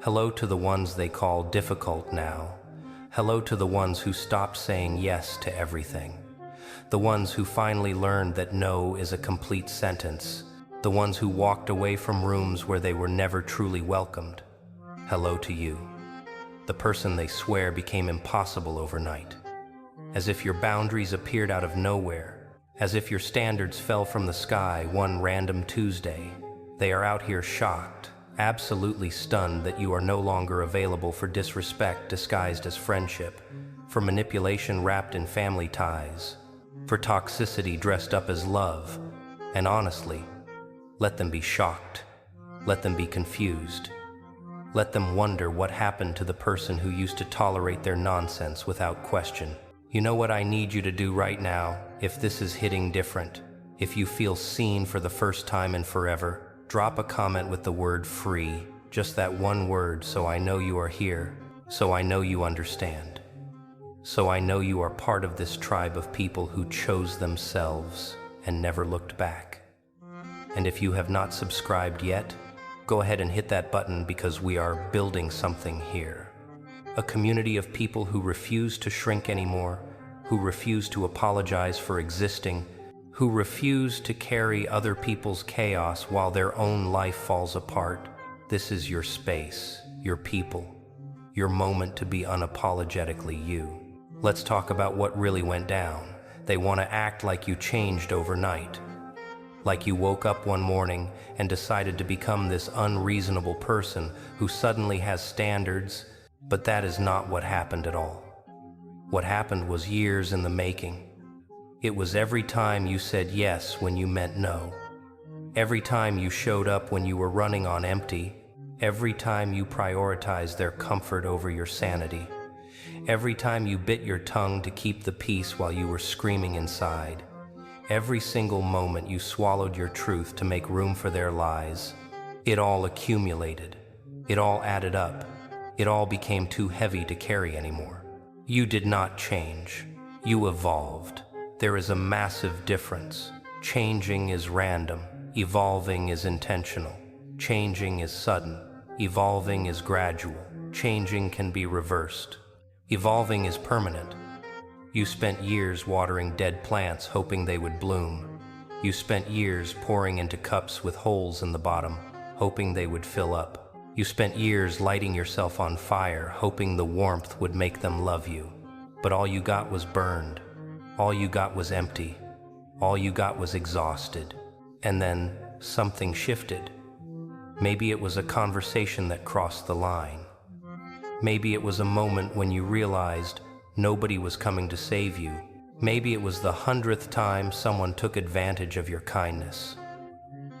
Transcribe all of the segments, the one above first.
Hello to the ones they call difficult now. Hello to the ones who stopped saying yes to everything. The ones who finally learned that no is a complete sentence. The ones who walked away from rooms where they were never truly welcomed. Hello to you. The person they swear became impossible overnight. As if your boundaries appeared out of nowhere. As if your standards fell from the sky one random Tuesday. They are out here shocked, absolutely stunned that you are no longer available for disrespect disguised as friendship, for manipulation wrapped in family ties, for toxicity dressed up as love. And honestly, let them be shocked. Let them be confused. Let them wonder what happened to the person who used to tolerate their nonsense without question. You know what I need you to do right now, if this is hitting different, if you feel seen for the first time in forever? Drop a comment with the word free, just that one word, so I know you are here, so I know you understand. So I know you are part of this tribe of people who chose themselves and never looked back. And if you have not subscribed yet, go ahead and hit that button because we are building something here. A community of people who refuse to shrink anymore, who refuse to apologize for existing, who refuse to carry other people's chaos while their own life falls apart. This is your space, your people, your moment to be unapologetically you. Let's talk about what really went down. They want to act like you changed overnight, like you woke up one morning and decided to become this unreasonable person who suddenly has standards, but that is not what happened at all. What happened was years in the making. It was every time you said yes when you meant no. Every time you showed up when you were running on empty. Every time you prioritized their comfort over your sanity. Every time you bit your tongue to keep the peace while you were screaming inside. Every single moment you swallowed your truth to make room for their lies. It all accumulated. It all added up. It all became too heavy to carry anymore. You did not change. You evolved. There is a massive difference. Changing is random. Evolving is intentional. Changing is sudden. Evolving is gradual. Changing can be reversed. Evolving is permanent. You spent years watering dead plants hoping they would bloom. You spent years pouring into cups with holes in the bottom, hoping they would fill up. You spent years lighting yourself on fire, hoping the warmth would make them love you. But all you got was burned. All you got was empty. All you got was exhausted. And then something shifted. Maybe it was a conversation that crossed the line. Maybe it was a moment when you realized nobody was coming to save you. Maybe it was the 100th time someone took advantage of your kindness.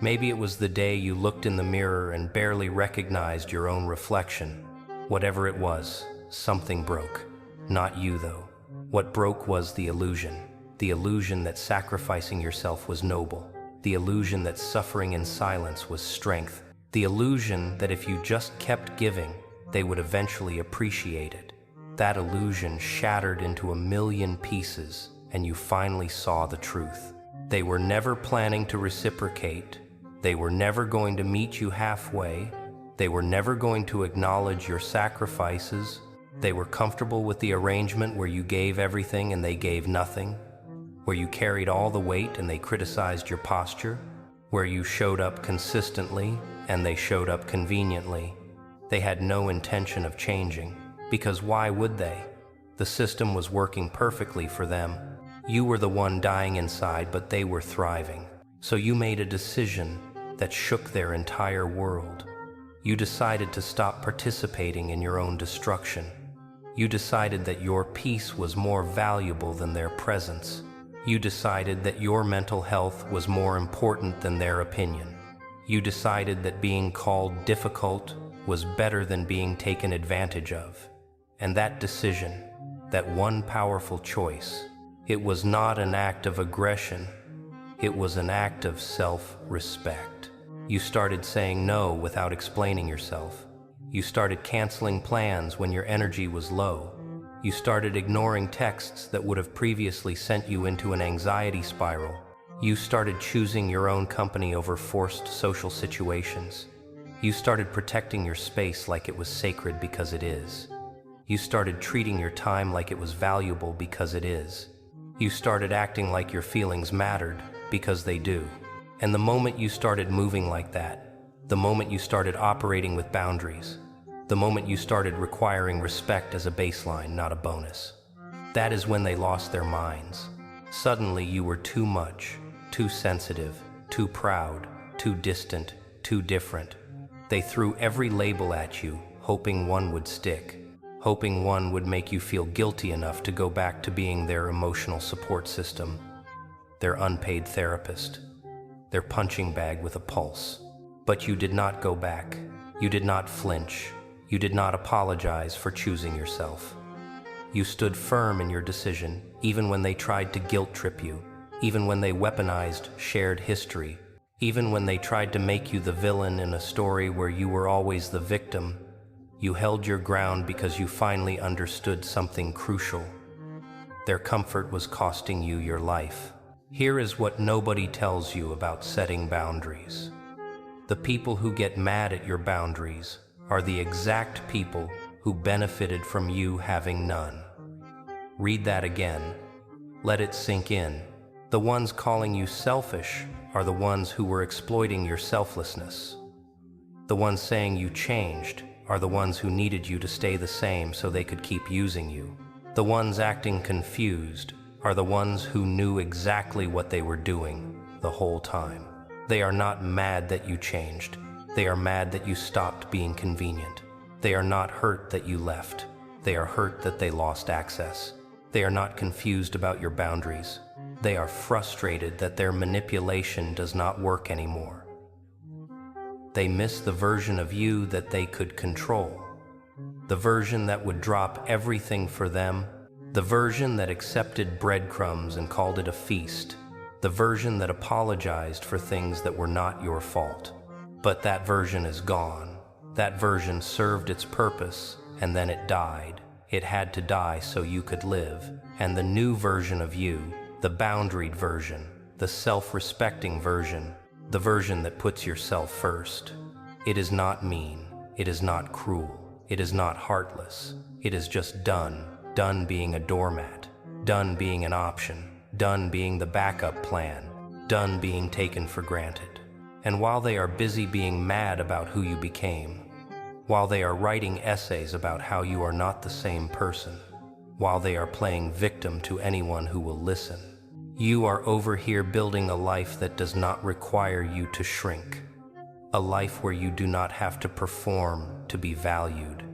Maybe it was the day you looked in the mirror and barely recognized your own reflection. Whatever it was, something broke. Not you, though. What broke was the illusion that sacrificing yourself was noble, the illusion that suffering in silence was strength, the illusion that if you just kept giving, they would eventually appreciate it. That illusion shattered into a million pieces, and you finally saw the truth. They were never planning to reciprocate. They were never going to meet you halfway. They were never going to acknowledge your sacrifices. They were comfortable with the arrangement where you gave everything and they gave nothing, where you carried all the weight and they criticized your posture, where you showed up consistently and they showed up conveniently. They had no intention of changing, because why would they? The system was working perfectly for them. You were the one dying inside, but they were thriving. So you made a decision that shook their entire world. You decided to stop participating in your own destruction. You decided that your peace was more valuable than their presence. You decided that your mental health was more important than their opinion. You decided that being called difficult was better than being taken advantage of. And that decision, that one powerful choice, it was not an act of aggression. It was an act of self-respect. You started saying no without explaining yourself. You started canceling plans when your energy was low. You started ignoring texts that would have previously sent you into an anxiety spiral. You started choosing your own company over forced social situations. You started protecting your space like it was sacred because it is. You started treating your time like it was valuable because it is. You started acting like your feelings mattered because they do. And the moment you started moving like that, the moment you started operating with boundaries, the moment you started requiring respect as a baseline, not a bonus, that is when they lost their minds. Suddenly you were too much, too sensitive, too proud, too distant, too different. They threw every label at you, hoping one would stick, hoping one would make you feel guilty enough to go back to being their emotional support system, their unpaid therapist, their punching bag with a pulse. But you did not go back. You did not flinch. You did not apologize for choosing yourself. You stood firm in your decision, even when they tried to guilt trip you, even when they weaponized shared history, even when they tried to make you the villain in a story where you were always the victim. You held your ground because you finally understood something crucial. Their comfort was costing you your life. Here is what nobody tells you about setting boundaries. The people who get mad at your boundaries are the exact people who benefited from you having none. Read that again. Let it sink in. The ones calling you selfish are the ones who were exploiting your selflessness. The ones saying you changed are the ones who needed you to stay the same so they could keep using you. The ones acting confused are the ones who knew exactly what they were doing the whole time. They are not mad that you changed. They are mad that you stopped being convenient. They are not hurt that you left. They are hurt that they lost access. They are not confused about your boundaries. They are frustrated that their manipulation does not work anymore. They miss the version of you that they could control. The version that would drop everything for them. The version that accepted breadcrumbs and called it a feast. The version that apologized for things that were not your fault. But that version is gone. That version served its purpose, and then it died. It had to die so you could live. And the new version of you, the boundaried version, the self-respecting version, the version that puts yourself first. It is not mean. It is not cruel. It is not heartless. It is just done. Done being a doormat. Done being an option. Done being the backup plan. Done being taken for granted. And while they are busy being mad about who you became, while they are writing essays about how you are not the same person, while they are playing victim to anyone who will listen, you are over here building a life that does not require you to shrink. A life where you do not have to perform to be valued.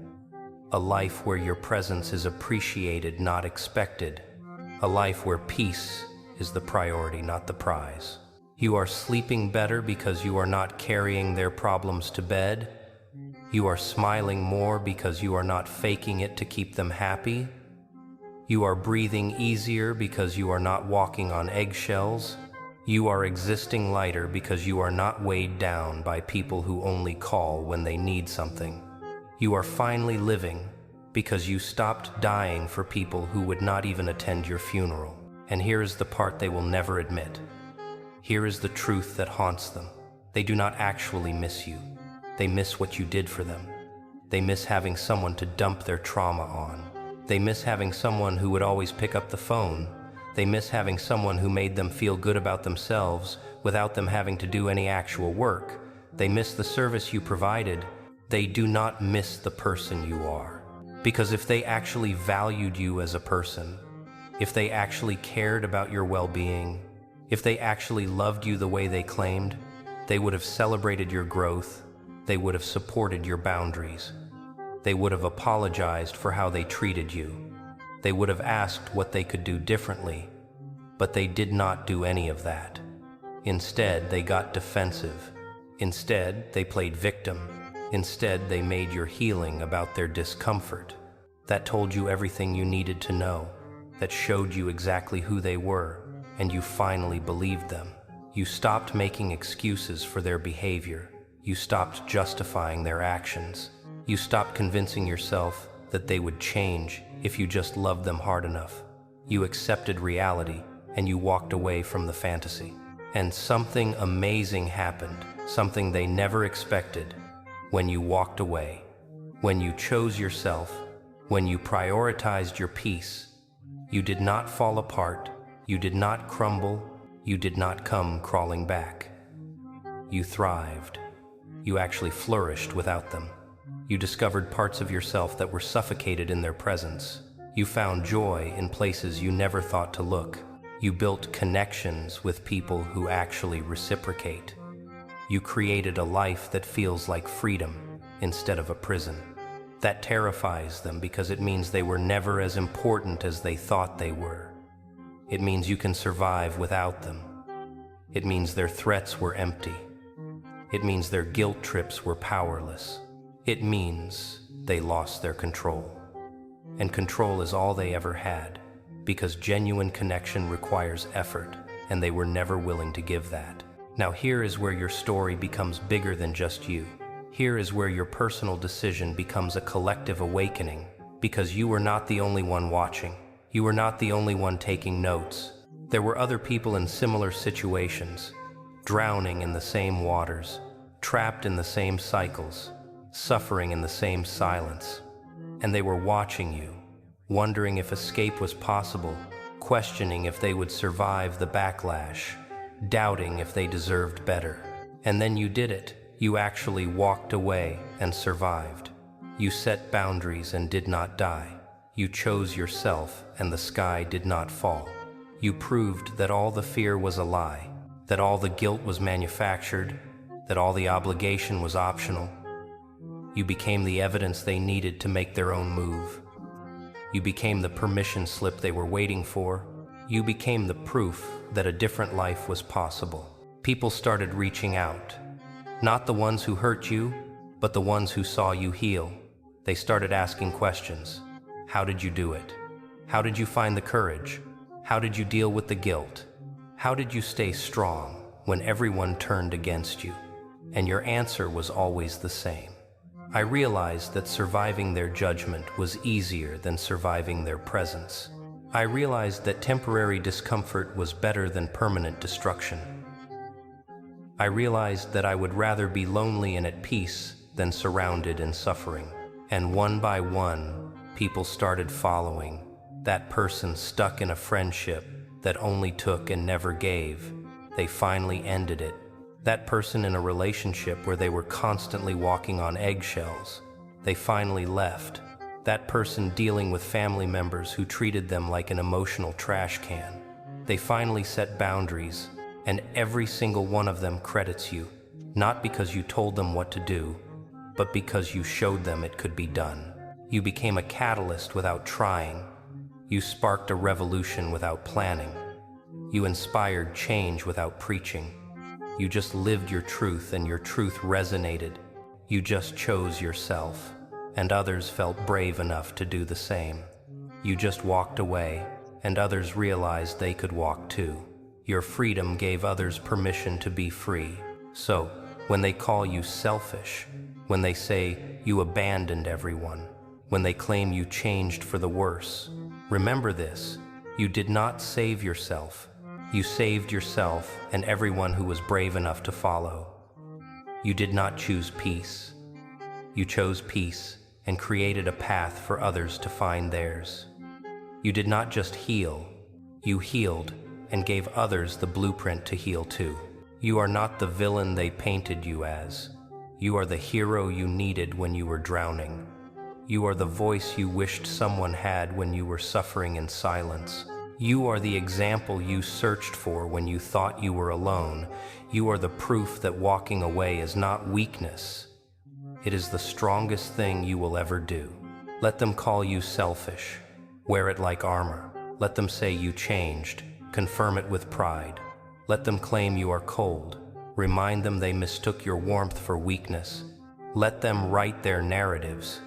A life where your presence is appreciated, not expected. A life where peace is the priority, not the prize. You are sleeping better because you are not carrying their problems to bed. You are smiling more because you are not faking it to keep them happy. You are breathing easier because you are not walking on eggshells. You are existing lighter because you are not weighed down by people who only call when they need something. You are finally living because you stopped dying for people who would not even attend your funeral. And here is the part they will never admit. Here is the truth that haunts them. They do not actually miss you. They miss what you did for them. They miss having someone to dump their trauma on. They miss having someone who would always pick up the phone. They miss having someone who made them feel good about themselves without them having to do any actual work. They miss the service you provided. They do not miss the person you are. Because if they actually valued you as a person, if they actually cared about your well-being, if they actually loved you the way they claimed, they would have celebrated your growth. They would have supported your boundaries. They would have apologized for how they treated you. They would have asked what they could do differently, but they did not do any of that. Instead, they got defensive. Instead, they played victim. Instead, they made your healing about their discomfort. That told you everything you needed to know. That showed you exactly who they were, and you finally believed them. You stopped making excuses for their behavior. You stopped justifying their actions. You stopped convincing yourself that they would change if you just loved them hard enough. You accepted reality, and you walked away from the fantasy. And something amazing happened, something they never expected. when you walked away, when you chose yourself, when you prioritized your peace. You did not fall apart, you did not crumble, you did not come crawling back. You thrived. You actually flourished without them. You discovered parts of yourself that were suffocated in their presence. You found joy in places you never thought to look. You built connections with people who actually reciprocate. You created a life that feels like freedom instead of a prison. That terrifies them because it means they were never as important as they thought they were. It means you can survive without them. It means their threats were empty. It means their guilt trips were powerless. It means they lost their control. And control is all they ever had, because genuine connection requires effort, and they were never willing to give that. Now here is where your story becomes bigger than just you. Here is where your personal decision becomes a collective awakening, because you were not the only one watching. You were not the only one taking notes. There were other people in similar situations, drowning in the same waters, trapped in the same cycles, suffering in the same silence. And they were watching you, wondering if escape was possible, questioning if they would survive the backlash, doubting if they deserved better. And then you did it. You actually walked away and survived. You set boundaries and did not die. You chose yourself and the sky did not fall. You proved that all the fear was a lie, that all the guilt was manufactured, that all the obligation was optional. You became the evidence they needed to make their own move. You became the permission slip they were waiting for. You became the proof that a different life was possible. People started reaching out. Not the ones who hurt you, but the ones who saw you heal. They started asking questions. How did you do it? How did you find the courage? How did you deal with the guilt? How did you stay strong when everyone turned against you? And your answer was always the same. I realized that surviving their judgment was easier than surviving their presence. I realized that temporary discomfort was better than permanent destruction. I realized that I would rather be lonely and at peace than surrounded in suffering. And one by one, people started following. That person stuck in a friendship that only took and never gave. They finally ended it. That person in a relationship where they were constantly walking on eggshells. They finally left. That person dealing with family members who treated them like an emotional trash can. They finally set boundaries. And every single one of them credits you, not because you told them what to do, but because you showed them it could be done. You became a catalyst without trying. You sparked a revolution without planning. You inspired change without preaching. You just lived your truth and your truth resonated. You just chose yourself, and others felt brave enough to do the same. You just walked away, and others realized they could walk too. Your freedom gave others permission to be free. So, when they call you selfish, when they say you abandoned everyone, when they claim you changed for the worse, remember this: you did not save yourself. You saved yourself and everyone who was brave enough to follow. You did not choose peace. You chose peace and created a path for others to find theirs. You did not just heal, you healed and gave others the blueprint to heal too. You are not the villain they painted you as. You are the hero you needed when you were drowning. You are the voice you wished someone had when you were suffering in silence. You are the example you searched for when you thought you were alone. You are the proof that walking away is not weakness. It is the strongest thing you will ever do. Let them call you selfish. Wear it like armor. Let them say you changed. Confirm it with pride. Let them claim you are cold. Remind them they mistook your warmth for weakness. Let them write their narratives.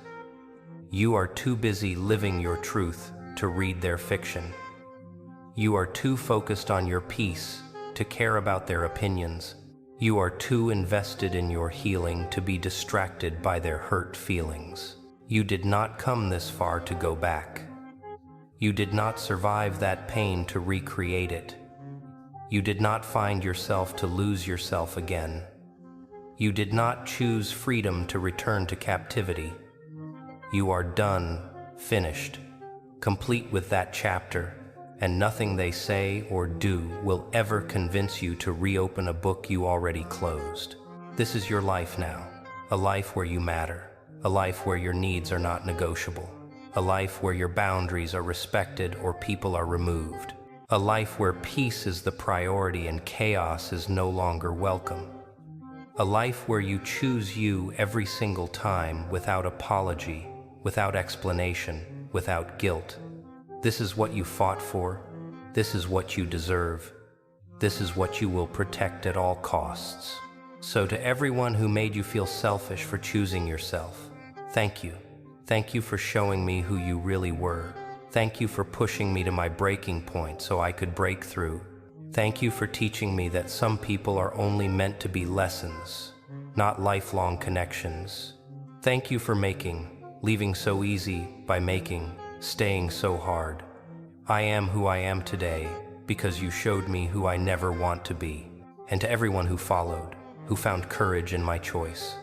You are too busy living your truth to read their fiction. You are too focused on your peace to care about their opinions. You are too invested in your healing to be distracted by their hurt feelings. You did not come this far to go back. You did not survive that pain to recreate it. You did not find yourself to lose yourself again. You did not choose freedom to return to captivity. You are done, finished, complete with that chapter, and nothing they say or do will ever convince you to reopen a book you already closed. This is your life now, a life where you matter, a life where your needs are not negotiable, a life where your boundaries are respected or people are removed, a life where peace is the priority and chaos is no longer welcome. A life where you choose you every single time without apology, without explanation, without guilt. This is what you fought for. This is what you deserve. This is what you will protect at all costs. So to everyone who made you feel selfish for choosing yourself, thank you. Thank you for showing me who you really were. Thank you for pushing me to my breaking point so I could break through. Thank you for teaching me that some people are only meant to be lessons, not lifelong connections. Thank you for leaving so easy by staying so hard. I am who I am today because you showed me who I never want to be. And to everyone who followed, who found courage in my choice,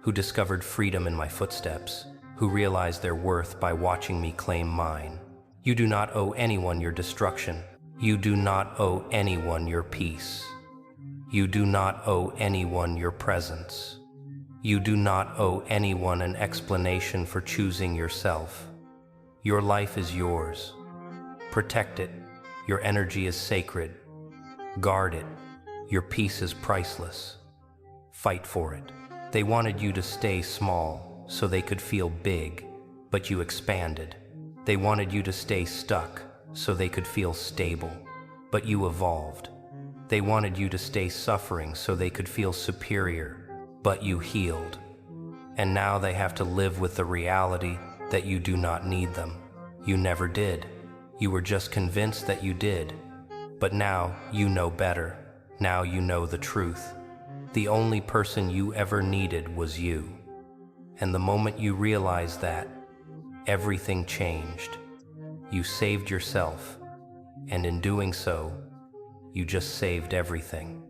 who discovered freedom in my footsteps, who realized their worth by watching me claim mine. You do not owe anyone your destruction. You do not owe anyone your peace. You do not owe anyone your presence. You do not owe anyone an explanation for choosing yourself. Your life is yours. Protect it. Your energy is sacred. Guard it. Your peace is priceless. Fight for it. They wanted you to stay small so they could feel big, but you expanded. They wanted you to stay stuck so they could feel stable, but you evolved. They wanted you to stay suffering so they could feel superior, but you healed. And now they have to live with the reality that you do not need them. You never did. You were just convinced that you did. But now you know better. Now you know the truth. The only person you ever needed was you. And the moment you realized that, everything changed. You saved yourself, and in doing so, you just saved everything.